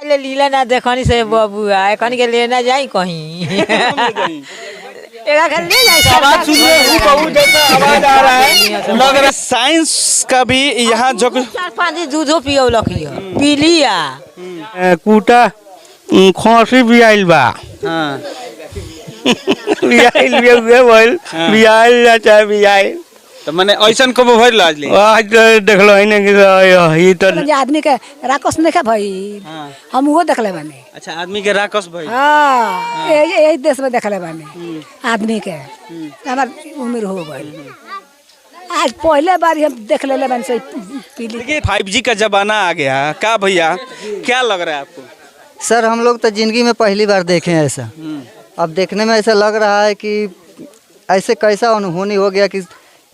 ले लीला ना देखनी से बबुआ एकनी के लेना जाई कहीं एका ले जाई आवाज सुनिए, बहुत ज्यादा आवाज आ रहा है। लग रहा है साइंस का भी यहाँ जो 4-5 दूधो पियो लखियो पीलिया कूटा खोसी भी आइल बा हाँ बियाइल भी बोल बियाइल ना चाहे बियाइल तो मैंने ऐसा कब भर लाज ली आज देख लो इन्हें कि ये तो आदमी के राकस नहीं खा भाई हम वो देखले बानी। अच्छा आदमी के राकस भाई हाँ यही देश में देखले बानी आदमी के हमार उम्र हो गई आज पहले बार हम देख ले बानी से पीली। देखिए 5G का जमाना आ गया क्या भैया, क्या लग रहा है आपको? सर हम लोग तो जिंदगी में पहली बार देखे हैं ऐसा। अब देखने में ऐसा लग रहा है कि ऐसे कैसा अनहोनी हो गया कि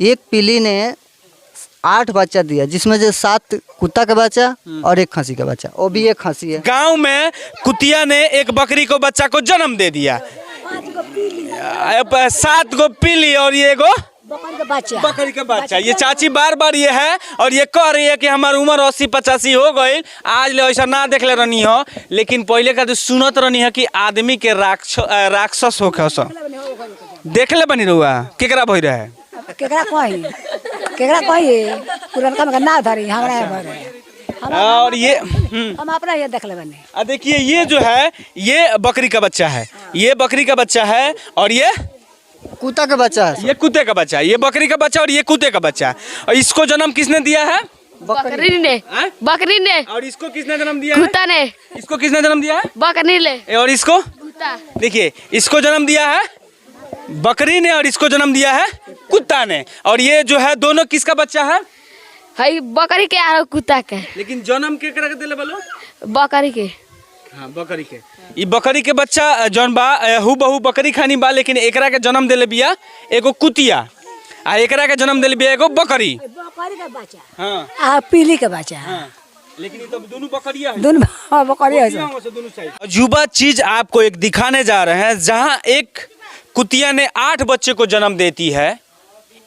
एक पीली ने 8 बच्चा दिया, जिसमें से 7 कुत्ता का बच्चा और 1 खसी का बच्चा, वो भी 1 खसी है। गांव में कुतिया ने एक बकरी को बच्चा को जन्म दे दिया, 7 गो पीली और ये गो बकरी का बच्चा। ये चाची बार बार ये है और ये कह रही है कि हमारी उम्र 80-85 हो गई, आज ले ऐसा ना देख ले रहनी हो, लेकिन पहले का तो सुनत रहनी है कि आदमी के राक्षस हो देख ले बनी रहुआ केकरा भई रहे केकरा कही पुरनका में ना धरी हमरा भरे और ये हम अपना ये देख ले बने। देखिए ये जो है ये बकरी का बच्चा है, ये बकरी का बच्चा है और ये कुत्ता का बच्चा है, ये कुत्ते का बच्चा है, ये बकरी का बच्चा और ये कुत्ते का बच्चा है। और इसको जन्म किसने दिया है? बकरी ने। और इसको किसने जन्म दिया है? कुत्ता ने। इसको किसने जन्म दिया है? बकरी ने। और इसको कुत्ता। देखिए इसको जन्म दिया है बकरी ने और इसको जन्म दिया है कुत्ता ने। और ये जो है दोनों किसका बच्चा है? हई बकरी के और कुत्ता के। लेकिन जन्म के करा के दिले बोलो? बकरी के। हाँ बकरी के। ये बकरी के बच्चा जौन बा हु बहु बकरी खानी बा, लेकिन एकरा के जन्म दिले बिया एगो कुतिया आ एकरा के जन्म दिले बिया एगो बकरी का बच्चा हाँ पीली का बच्चा हाँ। लेकिन ये तो दोनों बकरिया है, दोनों बकरी है। दोनों साइड। अजूबा चीज आपको एक दिखाने जा रहे हैं, जहाँ एक कुतिया ने 8 बच्चे को जन्म देती है।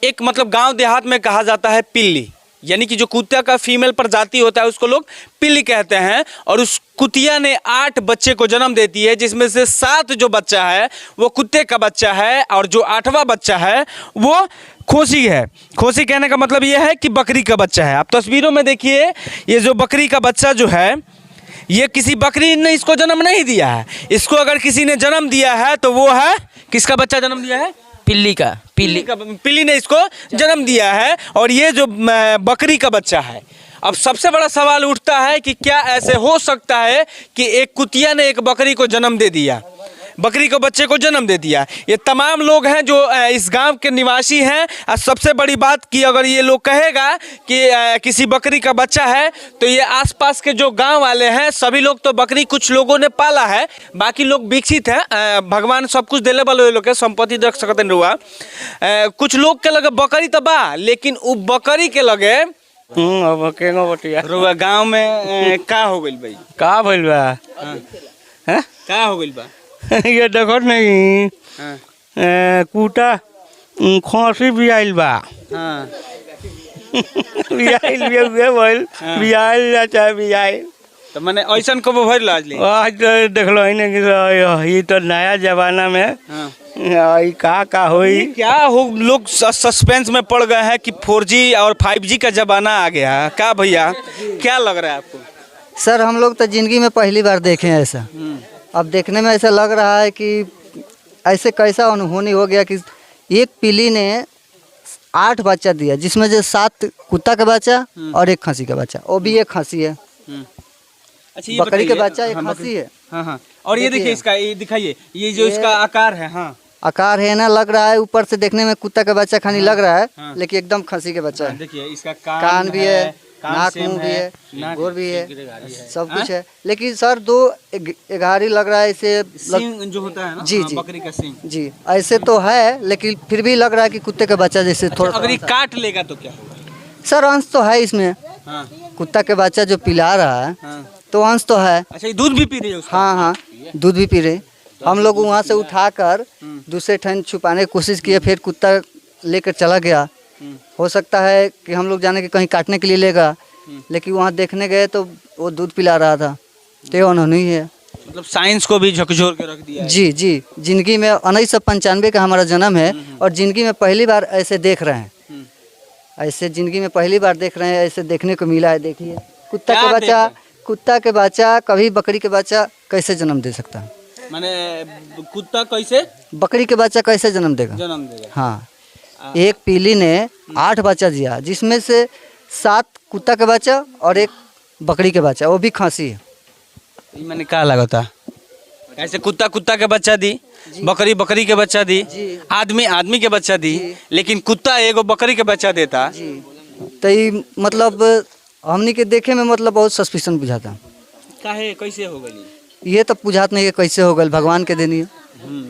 एक मतलब गांव देहात में कहा जाता है पिल्ली, यानी कि जो कुत्ता का फीमेल प्रजाति होता है उसको लोग पिल्ली कहते हैं। और उस कुतिया ने 8 बच्चे को जन्म देती है, जिसमें से 7 जो बच्चा है वो कुत्ते का बच्चा है और जो 8वां बच्चा है वो खोसी है। खोसी कहने का मतलब ये है कि बकरी का बच्चा है। आप तस्वीरों में देखिए ये जो बकरी का बच्चा जो है ये किसी बकरी ने इसको जन्म नहीं दिया है। इसको अगर किसी ने जन्म दिया है तो वो है किसका बच्चा जन्म दिया है? पिल्ली ने इसको जन्म दिया है। और ये जो बकरी का बच्चा है, अब सबसे बड़ा सवाल उठता है कि क्या ऐसे हो सकता है कि एक कुतिया ने एक बकरी को जन्म दे दिया, बकरी को बच्चे को जन्म दे दिया। ये तमाम लोग हैं जो इस गांव के निवासी हैं। और सबसे बड़ी बात कि अगर ये लोग कहेगा कि किसी बकरी का बच्चा है तो ये आसपास के जो गांव वाले हैं सभी लोग तो बकरी कुछ लोगों ने पाला है, बाकी लोग विकसित हैं, भगवान सब कुछ दिले वाले लोग के संपत्ति देख सकते हैं रुआ। कुछ लोग के लगे बकरी तो बा, लेकिन वो बकरी के लगे अब केगो बटिया रुआ गाँव में का हो गई भाई? का भइल बा हैं का हो गई बा? ये देखो नहीं कूटा खोसी भी आइल बा हाँ बियाइल भी बोल बियाइल ना चाहे बियाइल तो मैंने ऐसा कब भर लाज ली? आज देख लो इन्हें कि ये तो नया जमाना में का होई क्या हो, लोग सस्पेंस में पड़ गए हैं कि 4G और 5G का जमाना आ गया। क्या भैया, क्या लग रहा है आपको? सर हम लोग तो जिंदगी में पहली बार देखे हैं ऐसा। अब देखने में ऐसा लग रहा है कि ऐसे कैसा अनहोनी हो गया कि एक पीली ने 8 बच्चा दिया, जिसमें से 7 कुत्ता का बच्चा और 1 खसी का बच्चा, वो भी 1 खसी है। अच्छा ये बकरी का बच्चा 1 खसी है। हाँ हाँ। और ये देखिए इसका, ये दिखाइए, ये जो इसका आकार है। हाँ आकार है ना, लग रहा है ऊपर से देखने में कुत्ता का बच्चा खानी लग रहा है, लेकिन एकदम खसी के बच्चा है। देखिए इसका कान भी है, नाक मुंह भी है, गोर भी है, सब कुछ है। लेकिन सर 2 एघारी लग रहा है इसे जो होता है ना, जी जी बकरी का सींग जी, ऐसे तो है, लेकिन फिर भी लग रहा है कि कुत्ते का बच्चा जैसे थोड़ा। अगर ये काट लेगा तो क्या होगा? सर अंश तो है इसमें, कुत्ता के बच्चा जो पिला रहा है तो अंश तो है। अच्छा ये दूध भी पी रही है उसका? हाँ हाँ दूध भी पी रहे। हम लोग वहाँ से उठाकर दूसरे ठन छुपाने की कोशिश किए, फिर कुत्ता लेकर चला गया। हो सकता है कि हम लोग जाने के कहीं काटने के लिए लेगा, लेकिन वहाँ देखने गए तो वो दूध पिला रहा था। तो उन्होंने ही है। मतलब साइंस को भी झकझोर के रख दिया है। जी जी, जिंदगी में 1995 का हमारा जन्म है और जिंदगी में पहली बार ऐसे देख रहे हैं, ऐसे जिंदगी में पहली बार देख रहे हैं, ऐसे देखने को मिला है। देखिए कुत्ता के बच्चा कभी बकरी के बच्चा कैसे जन्म दे सकता है? माने कुत्ता कैसे बकरी के बच्चा कैसे जन्म देगा? जन्म देगा? हाँ, एक पीली ने 8 बच्चा दिया, जिसमें से 7 कुत्ता के बच्चा और 1 बकरी के बच्चा, वो भी खांसी है। मैंने क्या लगता ऐसे कुत्ता के बच्चा दी, बकरी के बच्चा दी, आदमी के बच्चा दी, लेकिन कुत्ता एगो बकरी के बच्चा देता। तो ये मतलब हमनी के देखे में मतलब बहुत सस्पिशन बुझाता। काहे कैसे हो गई? ये तो बुझात नहीं है कैसे हो गल, भगवान के देनी है।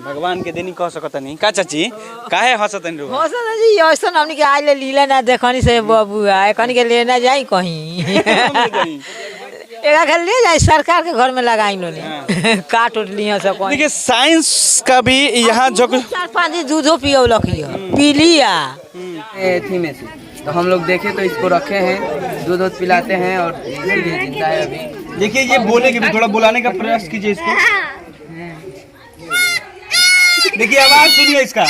भगवान के देनी कह सकता नहीं का चाची? काहे हंसतन रो? हंसत जी ऐसा हमनी के आइले लीला ना देखनी से बबुआ एकनी के लेना जाई कहीं एका के ले जाए सरकार के घर में लगाई लोने काट उठ लिया सब कोई। देखिए साइंस का भी यहाँ जो 4-5 दिन दूधो पियो लखियो पीलिया थी में से तो हम लोग देखे तो इसको रखे हैं, दूध पिलाते हैं और इसीलिए जिंदा है अभी। देखिए ये बोलेगी भी, थोड़ा बुलाने का प्रयास कीजिए इसको। देखिए आवाज सुनिए इसका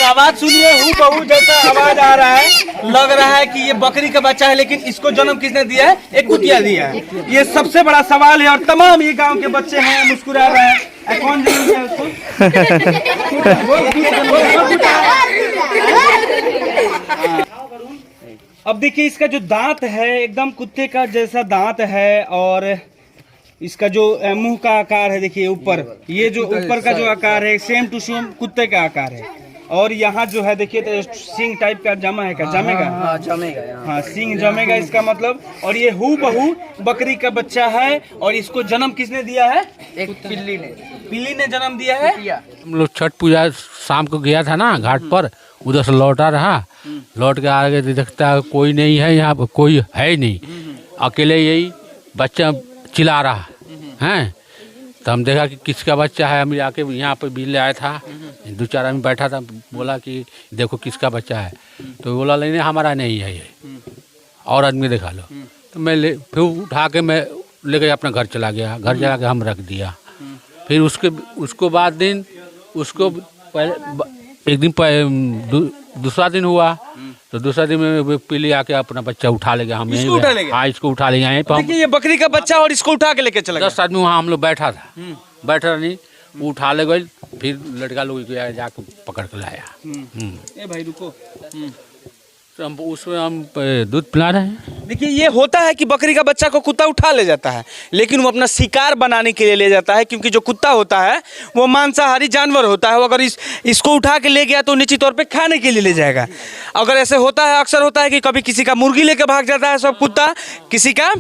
आवाज सुनिए, हूबहू जैसा आवाज आ रहा है। लग रहा है कि ये बकरी का बच्चा है, लेकिन इसको जन्म किसने दिया है? एक कुतिया दिया है। ये सबसे बड़ा सवाल है और तमाम ये गांव के बच्चे हैं मुस्कुरा रहे हैं। कौन जन्म दिया उसको? अब देखिए इसका जो दांत है एकदम कुत्ते का जैसा दांत है और इसका जो मुंह का आकार है, देखिए ऊपर ये जो ऊपर का जो आकार है सेम टू सेम कुत्ते का आकार है। और यहाँ जो है देखिए तो सिंग टाइप का जमा है, क्या जमेगा? हाँ जमेगा, हाँ सिंग जमेगा इसका मतलब। और ये हूबहू बकरी का बच्चा है और इसको जन्म किसने दिया है? एक पिल्ली ने जन्म दिया है। हम लोग छठ पूजा शाम को गया था ना घाट पर, उधर से लौटा रहा, लौट के आगे देखता है कोई नहीं है, यहाँ पर कोई है नहीं, अकेले यही बच्चा चिल्ला रहा है। तो हम देखा कि किसका बच्चा है, हम आके यहाँ पर भी ले आया था, 2-4 आदमी बैठा था, बोला कि देखो किसका बच्चा है, तो बोला नहीं हमारा नहीं है ये, और आदमी दिखा लो। तो मैं फिर उठा के मैं लेके अपना घर चला गया, घर चला के हम रख दिया। फिर उसको बाद दिन उसको पहले एक दिन दूसरा दिन हुआ, तो दूसरा दिन में पीली आके अपना बच्चा उठा ले गया। हम यहीं हाँ इसको उठा ले गए। देखिए ये बकरी का बच्चा और इसको उठा के लेके चला गया। 10 आदमी वहाँ हम लोग बैठा था, बैठा नहीं, वो उठा ले गए। फिर लड़का लोग जाके पकड़ के लाया। ए भाई रुको, तो हम उसमें हम दूध पिला रहे हैं। देखिए ये होता है कि बकरी का बच्चा को कुत्ता उठा ले जाता है, लेकिन वो अपना शिकार बनाने के लिए ले जाता है, क्योंकि जो कुत्ता होता है वो मांसाहारी जानवर होता है। वो अगर इसको उठा के ले गया तो निश्चित तौर पे खाने के लिए ले जाएगा। अगर ऐसे होता है, अक्सर होता है कि कभी किसी का मुर्गी लेके भाग जाता है सब कुत्ता, किसी का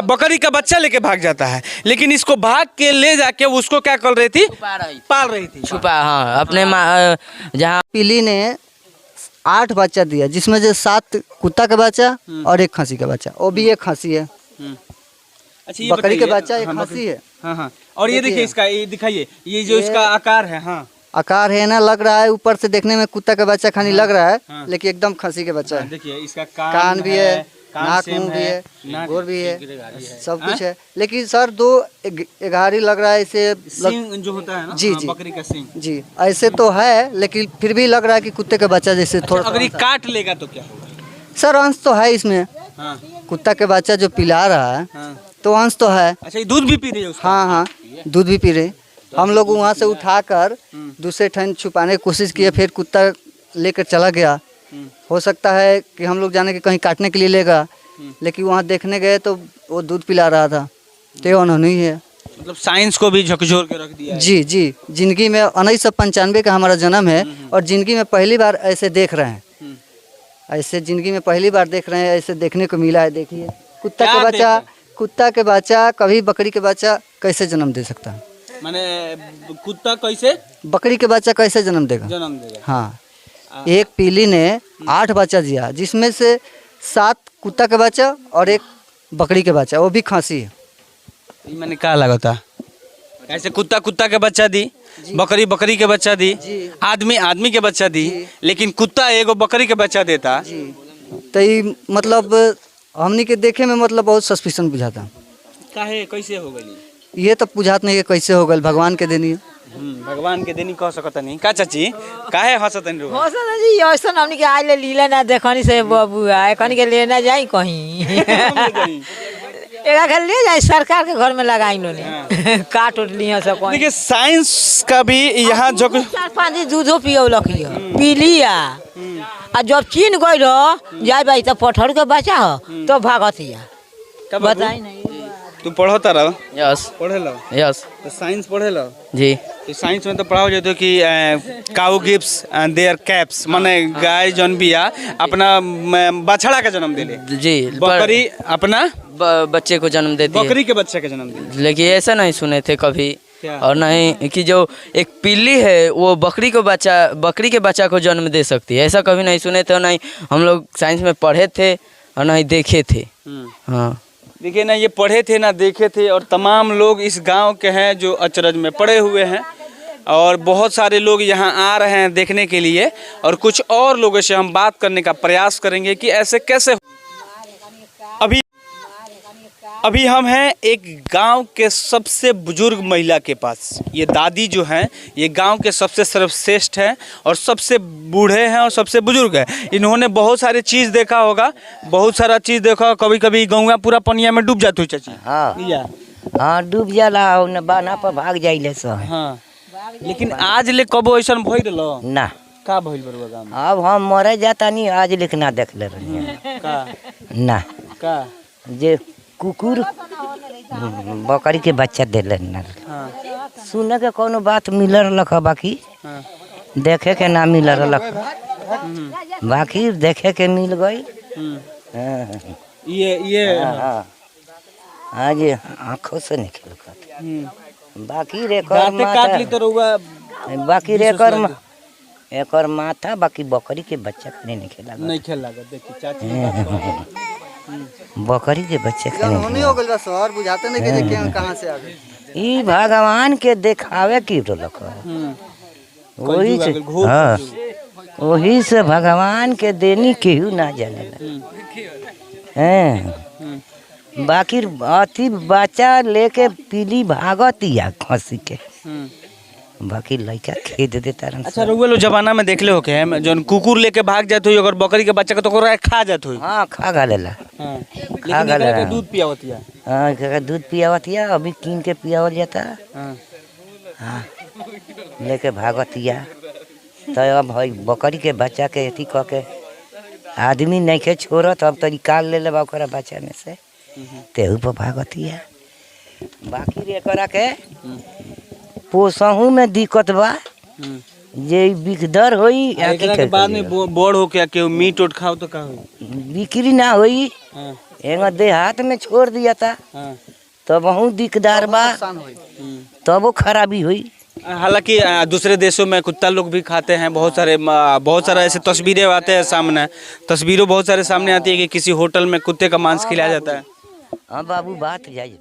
बकरी का बच्चा लेके भाग जाता है, लेकिन इसको भाग के ले जाके उसको क्या कर रही थी? पाल रही थी, छुपा। हाँ अपने जहाँ पीली ने 8 बच्चा दिया, जिसमें से 7 कुत्ता का बच्चा और 1 खसी का बच्चा, वो भी 1 खसी है। अच्छा ये बकरी के बताइए। बच्चा 1 हाँ, खसी है। हाँ हाँ। और ये देखिए इसका, ये दिखाइए, ये जो इसका आकार है। हाँ आकार है ना, लग रहा है ऊपर से देखने में कुत्ता का बच्चा खानी लग रहा है, लेकिन एकदम खसी के बच्चा है। देखिए इसका कान भी है, नाक मुंह भी है, गोर भी है, सब कुछ है। लेकिन सर 2 एघारी लग रहा है इसे। सींग जो होता है ना, जी जी बकरी का सींग। जी ऐसे तो है, लेकिन फिर भी लग रहा है कि कुत्ते का बच्चा जैसे थोड़ा। अगर ये काट लेगा तो क्या होगा? सर अंश तो है इसमें, हाँ कुत्ता के बच्चा जो पिला रहा है हाँ। तो अंश तो है। अच्छा ये दूध भी पी रही है उसका? हाँ हाँ दूध भी पी रहे। हम लोग वहाँ से उठाकर दूसरे ठन छुपाने की कोशिश किए, फिर कुत्ता लेकर चला गया। हो सकता है कि हम लोग जाने के कहीं काटने के लिए लेगा, लेकिन वहाँ देखने गए तो वो दूध पिला रहा था, तो उन्होंने ही है। मतलब साइंस को भी झकझोर के रख दिया है। जी जी, जिंदगी में 1995 का हमारा जन्म है और जिंदगी में पहली बार ऐसे देख रहे हैं, ऐसे जिंदगी में पहली बार देख रहे हैं, ऐसे देखने को मिला है। देखिए कुत्ता के बच्चा कभी बकरी के बच्चा कैसे जन्म दे सकता है? माने कुत्ता कैसे बकरी के बच्चा कैसे जन्म देगा? जन्म देगा। हाँ, एक पीली ने 8 बच्चा दिया, जिसमें से 7 कुत्ता के बच्चा और 1 बकरी के बच्चा, वो भी खांसी है। मैंने क्या लगा था ऐसे कुत्ता के बच्चा दी, बकरी के बच्चा दी, आदमी के बच्चा दी, लेकिन कुत्ता एगो बकरी के बच्चा देता। तो ये मतलब हमनी के देखे में मतलब बहुत सस्पिशन बुझाता। काहे कैसे हो गई? ये तो बुझात नहीं है कैसे हो गल, भगवान के देनी है। भगवान के देनी कह सकत नहीं का चाची? काहे हंसतन रो? हो सर जी ऐसा हमनी के आइले लीला ना देखनी से बबुआ एकनी के लेना जाई कहीं एका के ले जाई सरकार के घर में लगाई लो ने काट उठ लिया सब कोई। देखिए साइंस का भी यहाँ जो 4-5 दिन दूधो पियौलक पी लिया आ जब चीन गई रहो जाए भाई तो पठर के बचा हो तो भागतिया बताई नहीं। तू पढ़ता रहो? यस पढ़े लो? यस तो साइंस पढ़े लो? जी। तो साइंस में तो पढ़ाओ जाते कि काउ गिव्स देयर कैप्स, माने गाय जौन बिया अपना बछड़ा का जन्म देले, जी। बकरी अपना बच्चे को जन्म देती है, बकरी के बच्चे का जन्म देले। लेकिन ऐसा नहीं सुने थे कभी। क्या? और नहीं कि जो एक पिल्ली है वो बकरी के बच्चा को जन्म दे सकती है, ऐसा कभी नहीं सुने थे और नहीं हम लोग साइंस में पढ़े थे और नहीं देखे थे। हाँ देखिए ना, ये पढ़े थे ना देखे थे, और तमाम लोग इस गांव के हैं जो अचरज में पड़े हुए हैं, और बहुत सारे लोग यहाँ आ रहे हैं देखने के लिए, और कुछ और लोगों से हम बात करने का प्रयास करेंगे कि ऐसे कैसे। अभी हम हैं एक गांव के सबसे बुजुर्ग महिला के पास। ये दादी जो हैं ये गांव के सबसे सर्वश्रेष्ठ हैं और सबसे बूढ़े हैं और सबसे बुजुर्ग हैं। इन्होंने बहुत सारी चीज़ देखा होगा, बहुत सारा चीज़ देखा। कभी कभी गौवा पूरा पनिया में डूब जाती है चाची। हाँ हाँ डूब जाला न बाना पर भाग जाइले सब। हाँ लेकिन आज ले कबो ऐसा भइल रहो ना का भइल बरुआ गांव में? अब हम मरे जाता नहीं आज लेकिन ना देख ले रही का ना का जे कुकुर बकरी के बच्चा देले ना। हाँ सुने के कोनो बात मिल रहा है, बाकी हाँ देखे के ना मिल रहा, बाकी देखे के मिल गई। ये आज आँखों से निकल बाकी रे काट ली तो रहुआ बाकी रे एकर माथा बाकी बकरी के बच्चा खाने नहीं खेला देखिए चाची बकरी के बच्चे खाने होनी हो गइल बा शहर, बुझाते नहीं कि जे कहां से आ गए। ई भगवान के दिखावे की रोलक वही से। हाँ वही से भगवान के देनी केहू ना जाने हैं। बाकी अति बच्चा लेके पीली भागतिया खसी के, बाकी लड़का खेद देता रहन। अच्छा रउआ लोग जमाना में देखले हो के जौन कुकुर लेके भाग जात हो अगर बकरी के बच्चा के तो ओकरा खा जात हो। हाँ खा गालेला। हां खा लेकिन गालेला। एकरा के दूध पियावतिया। हाँ एकरा दूध पियावतिया, अभी कीन के पियावल जाता। हां हाँ लेके भागतिया तो अब भाई बकरी के बच्चा के अथी कह के आदमी नहीं के छोड़त, अब तो निकाल ले लेबा ओकरा बच्चा में से तेहू पर भागतिया। बाकी रे एकरा के पोसहू में दिक्कत बा, जे बिकदर होई एकरा के बाद में बड़ हो के केहू मीट उठ खाओ तो का होई? बिक्री ना होई। हां एगो देहात में छोड़ दिया था हां तो बहुत दिकदार बा, तब वो खराबी हुई। हालांकि दूसरे देशों में कुत्ता लोग भी खाते हैं, बहुत सारा ऐसे तस्वीरें आते हैं सामने, तस्वीरों बहुत सारे सामने आती है कि किसी होटल में कुत्ते का मांस खिलाया जाता है। हाँ बाबू बात जाए।